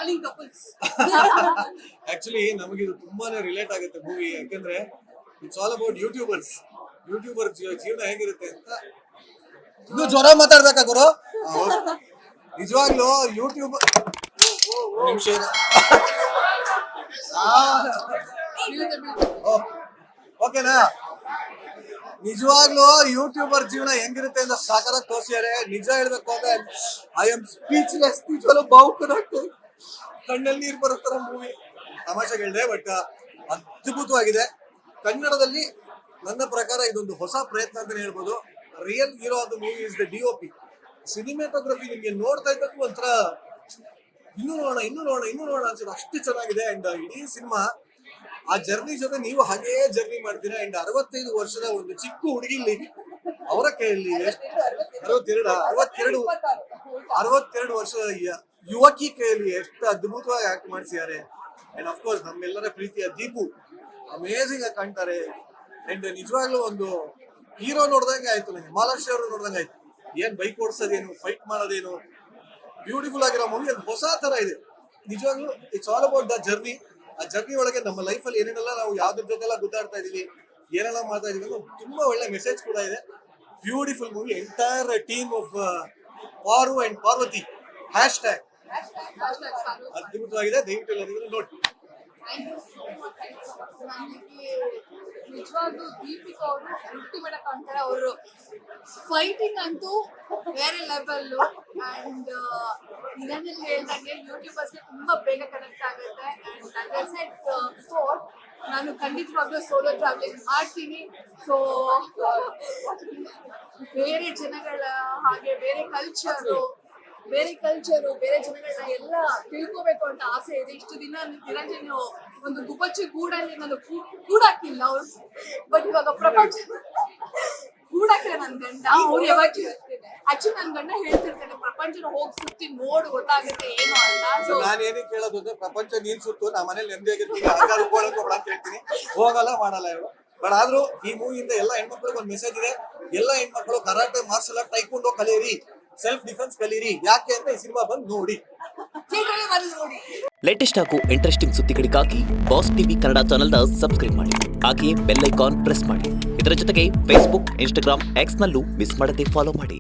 Darling couples. Actually ನಮಗೆ ಇದು ತುಂಬಾನೇ ರಿಲೇಟ್ ಆಗುತ್ತೆ ಮೂವಿ, ಯಾಕಂದ್ರೆ ಇಟ್ಸ್ ಆಲ್ ಅಬೌಟ್ ಯೂಟ್ಯೂಬರ್ ಜೀವನ ಹೇಗಿರುತ್ತೆ ಅಂತ. ಇನ್ನು ಜ್ವರ ಮಾತಾಡ್ಬೇಕಾ ಗುರು? ನಿಜವಾಗ್ಲೂ ಯೂಟ್ಯೂಬ್ ನಿಮಿಷ ಓಕೆನಾ? ನಿಜವಾಗ್ಲೂ ಯೂಟ್ಯೂಬರ್ ಜೀವನ ಹೆಂಗಿರುತ್ತೆ ಅಂತ ಸಾಕಾರ ತೋರಿಸಿದ್ದಾರೆ. ನಿಜ ಹೇಳ್ಬೇಕು ಅಂದ್ರೆ ಐ ಆಮ್ ಸ್ಪೀಚ್ಲೆಸ್. ನಿಜವಾಗ್ಲೂ ಭಾವುಕನಾಗ್ತದೆ, ಕಣ್ಣಲ್ಲಿ ನೀರು ಬರುತ್ತರ ಮೂವಿ. ತಮಾಷೆಗೆ ಹೇಳಿದೆ, ಬಟ್ ಅದ್ಭುತವಾಗಿದೆ. ಕನ್ನಡದಲ್ಲಿ ನನ್ನ ಪ್ರಕಾರ ಇದೊಂದು ಹೊಸ ಪ್ರಯತ್ನ ಅಂತಾನೆ ಹೇಳ್ಬೋದು. Real hero of the movie is the DOP. Cinematography ನಿಮ್ಗೆ ನೋಡ್ತಾ ಇದ್ದಕ್ಕೂ ಒಂಥರ ಇನ್ನೂ ನೋಡೋಣ ಅನ್ಸುತ್ತೆ, ಅಷ್ಟು ಚೆನ್ನಾಗಿದೆ. ಅಂಡ್ ಇಡೀ ಸಿನಿಮಾ ಆ ಜರ್ನಿ ಜೊತೆ ನೀವು ಹಾಗೇ ಜರ್ನಿ ಮಾಡ್ತೀರಾ. ಅಂಡ್ 65 ವರ್ಷದ ಒಂದು ಚಿಕ್ಕ ಹುಡುಗಿಲಿ ಅವರ ಕೈಯಲ್ಲಿ 62 ವರ್ಷದ ಯುವಕಿ ಕೈಯಲ್ಲಿ ಎಷ್ಟು ಅದ್ಭುತವಾಗಿ ಆಕ್ಟ್ ಮಾಡಿಸಿದ್ದಾರೆ. ಅಂಡ್ ಅಫ್ಕೋರ್ಸ್ ನಮ್ಮೆಲ್ಲರ ಪ್ರೀತಿಯ ದೀಪು ಅಮೇಝಿಂಗ್ ಆಗಿ ಕಾಣ್ತಾರೆ. ಅಂಡ್ ನಿಜವಾಗ್ಲೂ ಒಂದು ಹೀರೋ ನೋಡ್ದಂಗೆ ಆಯ್ತು ನನಗೆ, ಮಾಲಾಶ್ರೀ ಅವರು ನೋಡ್ದಂಗೆ ಆಯ್ತು. ಏನ್ ಬೈಕ್ ಓಡಿಸೋದೇನು, ಫೈಟ್ ಮಾಡೋದೇನು, ಬ್ಯೂಟಿಫುಲ್ ಆಗಿರೋ ಮೂವಿ. ಅದು ಹೊಸ ತರ ಇದೆ ನಿಜವಾಗ್ಲೂ. It's all about the journey. ಆ ಜರ್ನಿ ಒಳಗೆ ನಮ್ಮ ಲೈಫಲ್ಲಿ ಏನೇನೆಲ್ಲ ನಾವು ಯಾವ್ದ್ರ ಜೊತೆಲ್ಲ ಗುದ್ದಾಡ್ತಾ ಇದೀವಿ, ಏನೆಲ್ಲ ಮಾಡ್ತಾ ಇದೀವಿ ಅನ್ನೋ ತುಂಬಾ ಒಳ್ಳೆ ಮೆಸೇಜ್ ಕೂಡ ಇದೆ. Beautiful movie. Entire team of ಪಾರು ಅಂಡ್ ಪಾರ್ವತಿ ಹ್ಯಾಶ್ಟ್ಯಾಗ್ ಅದ್ಭುತವಾಗಿದೆ. ದಯವಿಟ್ಟು ಎಲ್ಲರಿಗೂ ನೋಡಿ. ನಿಜವಾಗ್ಲೂ ದೀಪಿಕಾ ಅವರು ಅಲ್ಟಿಮೇಟ್ ಕಾಣ್ತಾರೆ. ಅವರು ಫೈಟಿಂಗ್ ಅಂತೂ ಬೇರೆ ಲೆವೆಲ್. ಅಂಡ್ ನಿರಂಜನ್ ಹೇಳ್ದಂಗೆ ಯೂಟ್ಯೂಬರ್ಸ್ಗೆ ತುಂಬಾ ಬೇಗ ಕನೆಕ್ಟ್ ಆಗುತ್ತೆ. ಅಂಡ್ ಬಿಫೋರ್ ನಾನು ಖಂಡಿತವಾಗ್ಲೂ ಸೋಲೋ ಟ್ರಾವೆಲಿಂಗ್ ಮಾಡ್ತೀನಿ. ಸೊ ಬೇರೆ ಜನಗಳ ಹಾಗೆ ಬೇರೆ ಕಲ್ಚರು ಬೇರೆ ಜನಗಳನ್ನ ಎಲ್ಲ ತಿಳ್ಕೋಬೇಕು ಅಂತ ಆಸೆ ಇದೆ. ಇಷ್ಟು ದಿನ ನಿರಂಜನ್ ಒಂದು ಗುಬ್ಬಚ್ಚಿ ಗೂಡಲ್ಲಿ ನಾನು ಕೂಡಾಕಿಲ್ಲ ಅವ್ರು, ಬಟ್ ಇವಾಗ ಪ್ರಪಂಚ ಕೂಡಾಕ್ರೆ ನನ್ ಗಂಡ. ಅವ್ರು ಯಾವಾಗ ಆಕ್ಚುಲಿ ನನ್ ಗಂಡ ಹೇಳ್ತಿರ್ತಾನೆ, ಪ್ರಪಂಚನ ಹೋಗಿ ಸುತ್ತಿ ನೋಡು ಗೊತ್ತಾಗುತ್ತೆ ಏನು ಅಂತ. ನಾನು ಏನಕ್ಕೆ ಕೇಳೋದು ಅಂದ್ರೆ, ಪ್ರಪಂಚ ನೀನ್ ಸುತ್ತು ನಾ ಮನೇಲಿ ನೆಮ್ಮದಿಯಾಗಿರ್ತೀನಿ, ಅಂತ ಹೇಳ್ತೀನಿ, ಹೋಗಲ್ಲ ಮಾಡಲ್ಲ ಇವರು. ಬಟ್ ಆದ್ರೂ ಈ ಮೂವಿಯಿಂದ ಎಲ್ಲ ಹೆಣ್ಮಕ್ಳಿಗೆ ಒಂದು ಮೆಸೇಜ್ ಇದೆ. ಎಲ್ಲ ಹೆಣ್ಮಕ್ಳು ಕರಾಟೆ, ಮಾರ್ಷಲ್ ಆರ್ಟ್, ಟೈಕ್ವಾಂಡೋ ಕಲಿಯಿರಿ, ಸೆಲ್ಫ್ ಡಿಫೆನ್ಸ್ ಕಲೀರಿ. ಯಾಕೆ ಅಂತ ಈ ಸಿನಿಮಾ ಬಂದು ನೋಡಿ. ಲೇಟೆಸ್ಟ್ ಹಾಗೂ ಇಂಟ್ರೆಸ್ಟಿಂಗ್ ಸುದ್ದಿಗಳಿಗಾಗಿ ಬಾಸ್ ಟಿವಿ ಕನ್ನಡ ಚಾನೆಲ್ನ ಸಬ್ಸ್ಕ್ರೈಬ್ ಮಾಡಿ. ಹಾಗೆಯೇ ಬೆಲ್ ಐಕಾನ್ ಪ್ರೆಸ್ ಮಾಡಿ. ಇದರ ಜೊತೆಗೆ ಫೇಸ್ಬುಕ್, ಇನ್ಸ್ಟಾಗ್ರಾಮ್, ಎಕ್ಸ್ ನಲ್ಲೂ ಮಿಸ್ ಮಾಡದೆ ಫಾಲೋ ಮಾಡಿ.